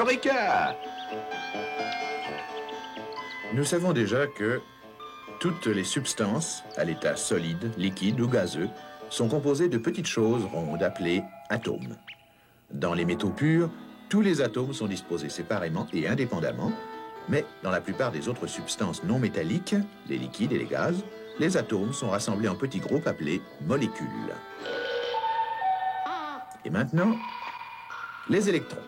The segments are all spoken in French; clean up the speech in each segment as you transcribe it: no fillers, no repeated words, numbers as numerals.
Eureka! Nous savons déjà que toutes les substances, à l'état solide, liquide ou gazeux, sont composées de petites choses rondes appelées atomes. Dans les métaux purs, tous les atomes sont disposés séparément et indépendamment, mais dans la plupart des autres substances non métalliques, les liquides et les gaz, les atomes sont rassemblés en petits groupes appelés molécules. Et maintenant, les électrons.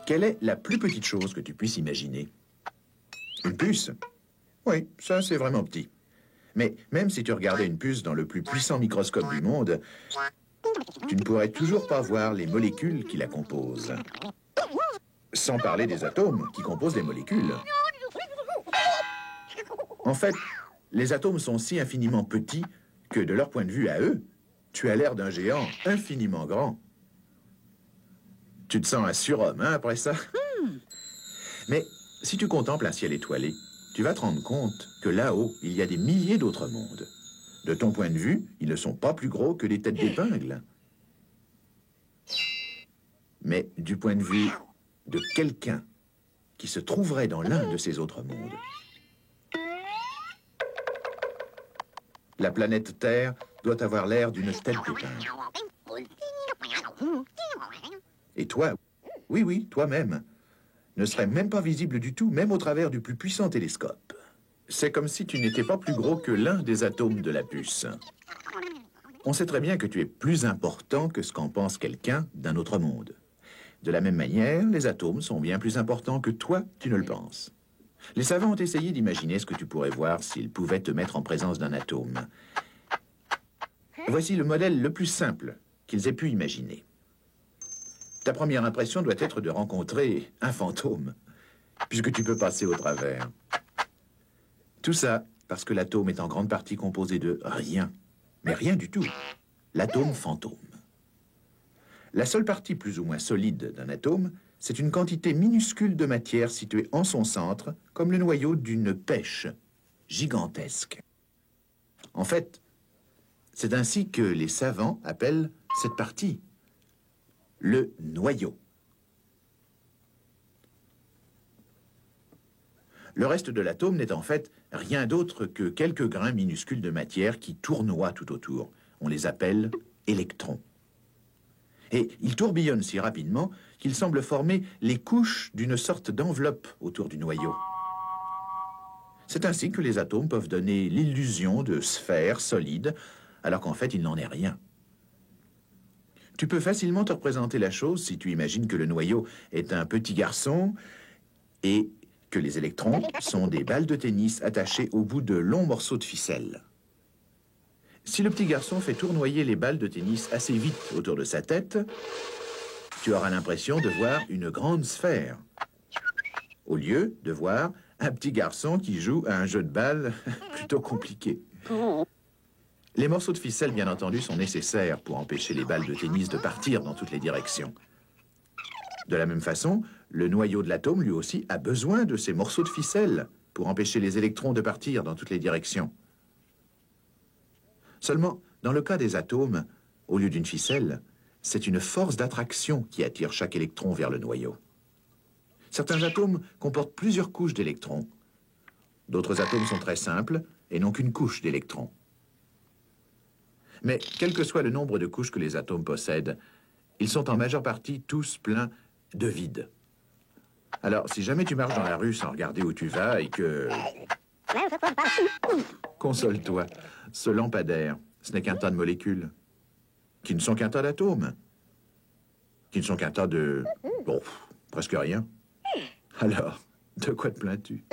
Quelle est la plus petite chose que tu puisses imaginer? Une puce? Oui, ça c'est vraiment petit. Mais même si tu regardais une puce dans le plus puissant microscope du monde, tu ne pourrais toujours pas voir les molécules qui la composent. Sans parler des atomes qui composent les molécules. En fait, les atomes sont si infiniment petits que de leur point de vue à eux, tu as l'air d'un géant infiniment grand. Tu te sens un surhomme, hein, après ça? Mais si tu contemples un ciel étoilé, tu vas te rendre compte que là-haut, il y a des milliers d'autres mondes. De ton point de vue, ils ne sont pas plus gros que des têtes d'épingle. Mais du point de vue de quelqu'un qui se trouverait dans l'un de ces autres mondes, la planète Terre doit avoir l'air d'une tête d'épingle. Et toi, oui, toi-même, ne serait même pas visible du tout, même au travers du plus puissant télescope. C'est comme si tu n'étais pas plus gros que l'un des atomes de la puce. On sait très bien que tu es plus important que ce qu'en pense quelqu'un d'un autre monde. De la même manière, les atomes sont bien plus importants que toi, tu ne le penses. Les savants ont essayé d'imaginer ce que tu pourrais voir s'ils pouvaient te mettre en présence d'un atome. Voici le modèle le plus simple qu'ils aient pu imaginer. Ta première impression doit être de rencontrer un fantôme, puisque tu peux passer au travers. Tout ça parce que l'atome est en grande partie composé de rien, mais rien du tout. L'atome fantôme. La seule partie plus ou moins solide d'un atome, c'est une quantité minuscule de matière située en son centre, comme le noyau d'une pêche gigantesque. En fait, c'est ainsi que les savants appellent cette partie le noyau. Le reste de l'atome n'est en fait rien d'autre que quelques grains minuscules de matière qui tournoient tout autour. On les appelle électrons. Et ils tourbillonnent si rapidement qu'ils semblent former les couches d'une sorte d'enveloppe autour du noyau. C'est ainsi que les atomes peuvent donner l'illusion de sphères solides, alors qu'en fait il n'en est rien. Tu peux facilement te représenter la chose si tu imagines que le noyau est un petit garçon et que les électrons sont des balles de tennis attachées au bout de longs morceaux de ficelle. Si le petit garçon fait tournoyer les balles de tennis assez vite autour de sa tête, tu auras l'impression de voir une grande sphère, au lieu de voir un petit garçon qui joue à un jeu de balles plutôt compliqué. Les morceaux de ficelle, bien entendu, sont nécessaires pour empêcher les balles de tennis de partir dans toutes les directions. De la même façon, le noyau de l'atome, lui aussi, a besoin de ces morceaux de ficelle pour empêcher les électrons de partir dans toutes les directions. Seulement, dans le cas des atomes, au lieu d'une ficelle, c'est une force d'attraction qui attire chaque électron vers le noyau. Certains atomes comportent plusieurs couches d'électrons. D'autres atomes sont très simples et n'ont qu'une couche d'électrons. Mais quel que soit le nombre de couches que les atomes possèdent, ils sont en majeure partie tous pleins de vide. Alors, si jamais tu marches dans la rue sans regarder où tu vas et que... Console-toi, ce lampadaire, ce n'est qu'un tas de molécules, qui ne sont qu'un tas d'atomes, qui ne sont qu'un tas de... bon, presque rien. Alors, de quoi te plains-tu?